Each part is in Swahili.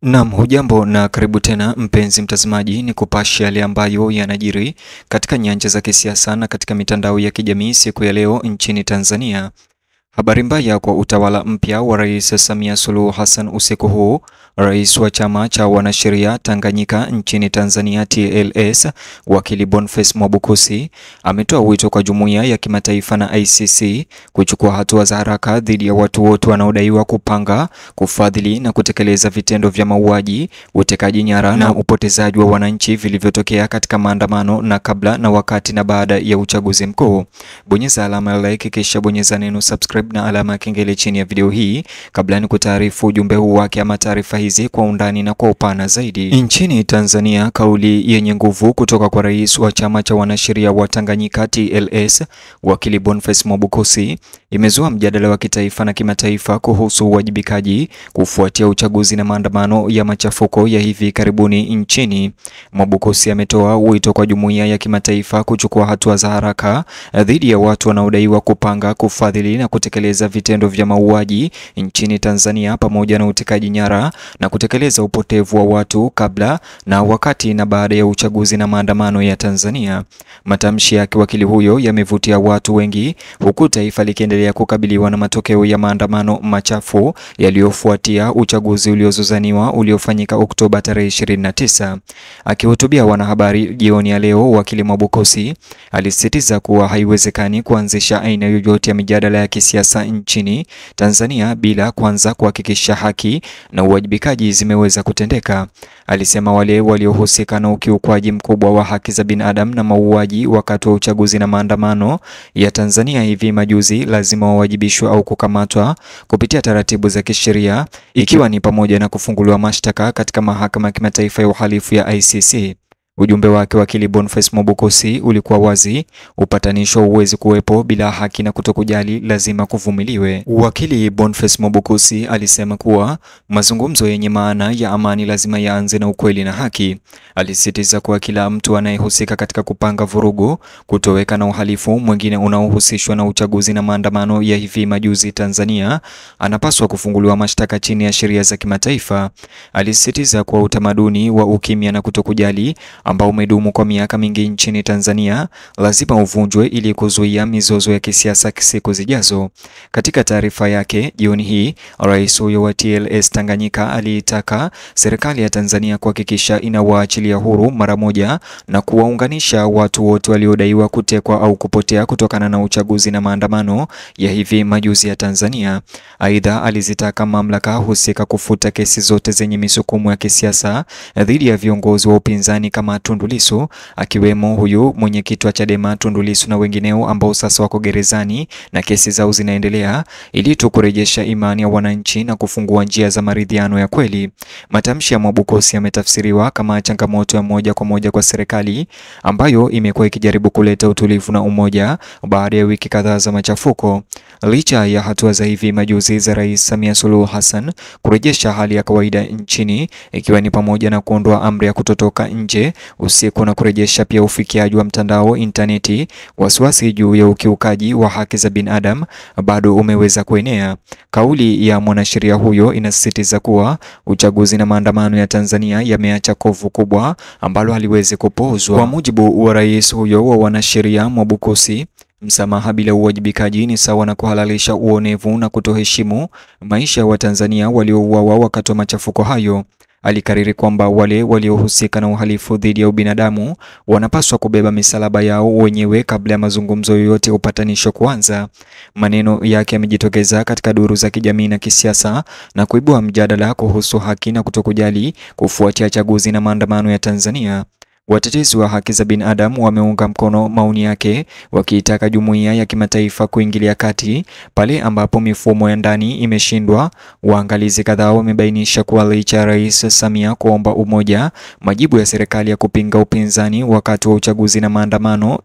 Naam, hujambo na karibu tena mpenzi mtazamaji, ni kupasha yale ambayo yanajiri katika nyanja za kisiasa na katika mitandao ya kijamii siku ya leo nchini Tanzania. Habari mbaya kwa utawala mpya wa Rais Samia Suluhu Hassan usiku huu. Rais wa chama cha wanasheria Tanganyika nchini Tanzania TLS, wakili Boniface Mwabukusi ametoa wito kwa jumuiya ya kimataifa na ICC kuchukua hatua za haraka dhidi ya watu wote wanaodaiwa kupanga, kufadhili na kutekeleza vitendo vya mauaji, utekaji nyara na upotezaji wa wananchi vilivyotokea katika maandamano na kabla na wakati na baada ya uchaguzi mkuu. Bonyeza alama ya like kisha bonyeza neno subscribe na alama ya kengele chini ya video hii kabla ni kutaarifu ujumbe huu wake ama taarifa hizi kwa undani na kwa upana zaidi. Nchini Tanzania, kauli yenye nguvu kutoka kwa rais wa chama cha wanasheria wa Tanganyika TLS, wakili Boniface Mwabukusi imezua mjadala wa kitaifa na kimataifa kuhusu uwajibikaji kufuatia uchaguzi na maandamano ya machafuko ya hivi karibuni nchini. Mwabukusi ametoa wito kwa jumuiya ya kimataifa kuchukua hatua za haraka dhidi ya watu wanaodaiwa kupanga, kufadhili na kutekeleza vitendo vya mauaji nchini Tanzania pamoja na utekaji nyara na kutekeleza upotevu wa watu kabla na wakati na baada ya uchaguzi na maandamano ya Tanzania. Matamshi ya wakili huyo yamevutia watu wengi huku taifa likiendelea kukabiliwa na matokeo ya maandamano machafu yaliyofuatia uchaguzi uliozozaniwa uliofanyika Oktoba tarehe 29. Akihutubia wanahabari jioni ya leo, wakili Mwabukusi alisisitiza kuwa haiwezekani kuanzisha aina yoyote ya mijadala ya kisiasa nchini Tanzania bila kwanza kuhakikisha haki na uwajibikaji zimeweza kutendeka. Alisema wale waliohusika na ukiukwaji mkubwa wa haki za binadamu na mauaji wakati wa uchaguzi na maandamano ya Tanzania hivi majuzi lazima wawajibishwe au kukamatwa kupitia taratibu za kisheria, ikiwa ni pamoja na kufunguliwa mashtaka katika mahakama ya kimataifa ya uhalifu ya ICC. Ujumbe wake wakili Boniface Mwabukusi ulikuwa wazi: upatanisho huwezi kuwepo bila haki na kutokujali lazima kuvumiliwe. Wakili Boniface Mwabukusi alisema kuwa mazungumzo yenye maana ya amani lazima yaanze na ukweli na haki. Alisisitiza kuwa kila mtu anayehusika katika kupanga vurugu, kutoweka na uhalifu mwingine unaohusishwa na uchaguzi na maandamano ya hivi majuzi Tanzania anapaswa kufunguliwa mashtaka chini ya sheria za kimataifa. Alisisitiza kuwa utamaduni wa ukimya na kutokujali ambao umedumu kwa miaka mingi nchini Tanzania lazima uvunjwe ili kuzuia mizozo ya kisiasa siku zijazo. Katika taarifa yake jioni hii, rais huyo wa TLS Tanganyika aliitaka serikali ya Tanzania kuhakikisha inawaachilia huru mara moja na kuwaunganisha watu wote waliodaiwa kutekwa au kupotea kutokana na uchaguzi na maandamano ya hivi majuzi ya Tanzania. Aidha, alizitaka mamlaka husika kufuta kesi zote zenye misukumo ya kisiasa dhidi ya viongozi wa upinzani kama Tundu Lissu, akiwemo huyu mwenyekiti wa Chadema Tundu Lissu na wengineo ambao sasa wako gerezani na kesi zao zinaendelea, ili tu kurejesha imani ya wananchi na kufungua njia za maridhiano ya kweli. Matamshi ya Mwabukusi yametafsiriwa kama changamoto ya moja kwa moja kwa serikali ambayo imekuwa ikijaribu kuleta utulivu na umoja baada ya wiki kadhaa za machafuko. Licha ya hatua za hivi majuzi za Rais Samia Suluhu Hassan kurejesha hali ya kawaida nchini, ikiwa ni pamoja na kuondoa amri ya kutotoka nje usiku na kurejesha pia ufikiaji wa mtandao interneti, wasiwasi juu ya ukiukaji wa haki za binadamu bado umeweza kuenea. Kauli ya mwanasheria huyo inasisitiza kuwa uchaguzi na maandamano ya Tanzania yameacha kovu kubwa ambalo haliwezi kupuuzwa. Kwa mujibu wa rais huyo wa wanasheria Mwabukusi, msamaha bila uwajibikaji ni sawa na kuhalalisha uonevu na kutoheshimu maisha ya Watanzania waliouawa wakati wa machafuko hayo. Alikariri kwamba wale waliohusika na uhalifu dhidi ya ubinadamu wanapaswa kubeba misalaba yao wenyewe kabla ya mazungumzo yoyote upatanisho kuanza. Maneno yake yamejitokeza katika duru za kijamii na kisiasa na kuibua mjadala kuhusu haki na kutokujali kufuatia chaguzi na maandamano ya Tanzania. Watetezi wa haki za binadamu wameunga mkono maoni yake, wakiitaka jumuiya ya kimataifa kuingilia kati pale ambapo mifumo ya ndani imeshindwa. Waangalizi kadhaa wamebainisha kuwa licha ya Rais Samia kuomba umoja, majibu ya serikali ya kupinga upinzani wakati wa uchaguzi na maandamano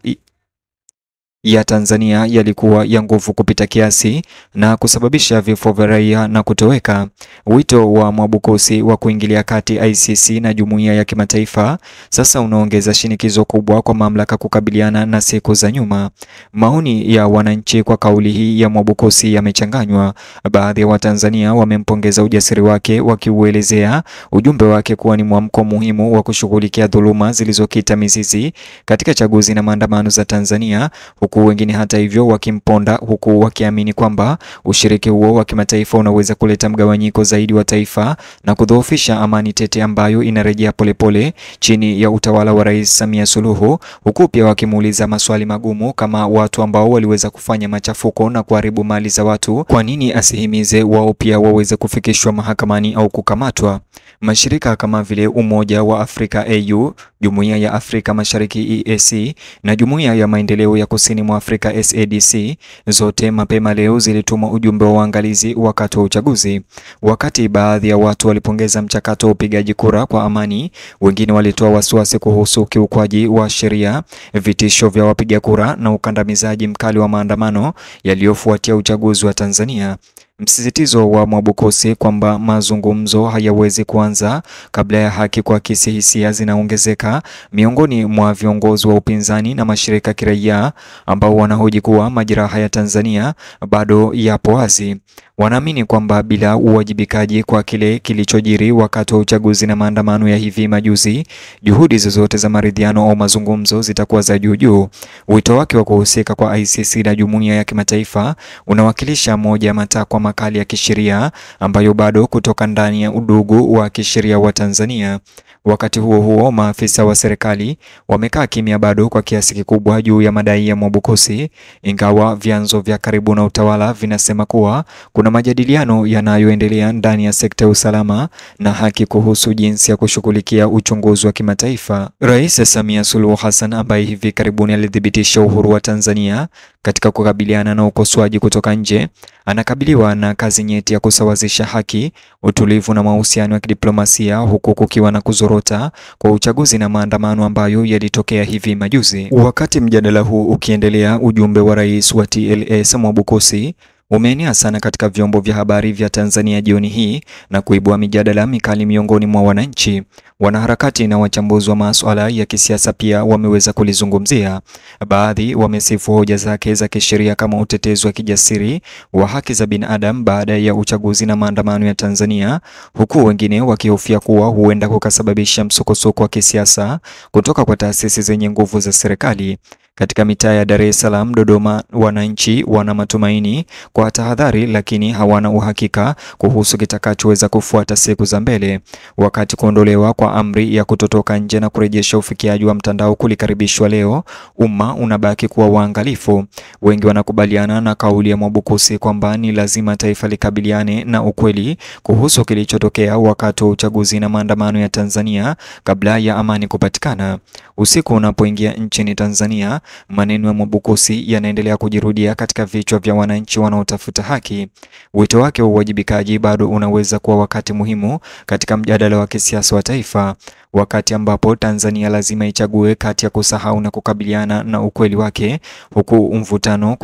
ya Tanzania yalikuwa ya nguvu kupita kiasi na kusababisha vifo vya raia na kutoweka. Wito wa Mwabukusi wa kuingilia kati ICC na jumuiya ya kimataifa sasa unaongeza shinikizo kubwa kwa mamlaka kukabiliana na siku za nyuma. Maoni ya wananchi kwa kauli hii ya Mwabukusi yamechanganywa. Baadhi ya Watanzania wamempongeza ujasiri wake, wakiuelezea ujumbe wake kuwa ni mwamko muhimu wa kushughulikia dhuluma zilizokita mizizi katika chaguzi na maandamano za Tanzania, huku wengine hata hivyo wakimponda, huku wakiamini kwamba ushiriki huo wa kimataifa unaweza kuleta mgawanyiko zaidi wa taifa na kudhoofisha amani tete ambayo inarejea polepole chini ya utawala wa Rais Samia Suluhu, huku pia wakimuuliza maswali magumu kama watu ambao waliweza kufanya machafuko na kuharibu mali za watu, kwa nini asihimize wao pia waweze kufikishwa mahakamani au kukamatwa? Mashirika kama vile Umoja wa Afrika AU, Jumuiya ya Afrika Mashariki EAC na Jumuiya ya Maendeleo ya Kusini mwa Afrika SADC zote mapema leo zilituma ujumbe wa uangalizi wakati wa uchaguzi. Wakati baadhi ya watu walipongeza mchakato wa upigaji kura kwa amani, wengine walitoa wasiwasi kuhusu ukiukwaji wa sheria, vitisho vya wapiga kura na ukandamizaji mkali wa maandamano yaliyofuatia uchaguzi wa Tanzania. Msisitizo wa Mwabukusi kwamba mazungumzo hayawezi kuanza kabla ya haki kuakisi hisia zinaongezeka miongoni mwa viongozi wa upinzani na mashirika kiraia ambao wanahoji kuwa majeraha ya Tanzania bado yapo wazi. Wanaamini kwamba bila uwajibikaji kwa kile kilichojiri wakati wa uchaguzi na maandamano ya hivi majuzi, juhudi zozote za maridhiano au mazungumzo zitakuwa za juu. Wito wake wa kuhusika kwa ICC na jumuiya ya kimataifa unawakilisha moja ya matakwa makali ya kisheria ambayo bado kutoka ndani ya udugu wa kisheria wa Tanzania. Wakati huo huo, maafisa wa serikali wamekaa kimya bado kwa kiasi kikubwa juu ya madai ya Mwabukusi, ingawa vyanzo vya karibu na utawala vinasema kuwa kuna majadiliano yanayoendelea ndani ya sekta ya usalama na haki kuhusu jinsi ya kushughulikia uchunguzi wa kimataifa. Rais Samia Suluhu Hassan, ambaye hivi karibuni alithibitisha uhuru wa Tanzania katika kukabiliana na ukosoaji kutoka nje, anakabiliwa na kazi nyeti ya kusawazisha haki, utulivu na mahusiano ya kidiplomasia, huku kukiwa na kuzorota kwa uchaguzi na maandamano ambayo yalitokea hivi majuzi. Wakati mjadala huu ukiendelea, ujumbe wa rais wa TLS Mwabukusi umeenea sana katika vyombo vya habari vya Tanzania jioni hii na kuibua mijadala mikali miongoni mwa wananchi. Wanaharakati na wachambuzi wa masuala ya kisiasa pia wameweza kulizungumzia. Baadhi wamesifu hoja zake za kisheria kama utetezi wa kijasiri wa haki za binadamu baada ya uchaguzi na maandamano ya Tanzania, huku wengine wakihofia kuwa huenda kukasababisha msukosuko wa kisiasa kutoka kwa taasisi zenye nguvu za serikali. Katika mitaa ya Dar es Salaam, Dodoma, wananchi wana matumaini kwa tahadhari, lakini hawana uhakika kuhusu kitakachoweza kufuata siku za mbele. Wakati kuondolewa kwa amri ya kutotoka nje na kurejesha ufikiaji wa mtandao kulikaribishwa leo, umma unabaki kuwa waangalifu. Wengi wanakubaliana na kauli ya Mwabukusi kwamba ni lazima taifa likabiliane na ukweli kuhusu kilichotokea wakati wa uchaguzi na maandamano ya Tanzania kabla ya amani kupatikana. Usiku unapoingia nchini Tanzania, maneno ya Mwabukusi yanaendelea kujirudia katika vichwa vya wananchi wanaotafuta haki. Wito wake wa uwajibikaji bado unaweza kuwa wakati muhimu katika mjadala wa kisiasa wa taifa, wakati ambapo Tanzania lazima ichague kati ya kusahau na kukabiliana na ukweli wake, huku mvutano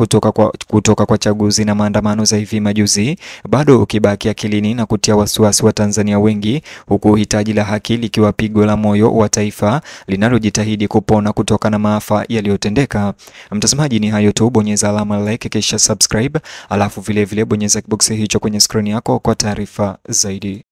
kutoka kwa chaguzi na maandamano za hivi majuzi bado ukibaki akilini na kutia wasiwasi wa Tanzania wengi, huku hitaji la haki likiwa pigo la moyo wa taifa linalojitahidi kupona kutoka na maafa yaliyotendeka. Mtazamaji, ni hayo tu. Bonyeza alama like kisha subscribe, alafu vile bonyeza kiboksi hicho kwenye screen yako kwa taarifa zaidi.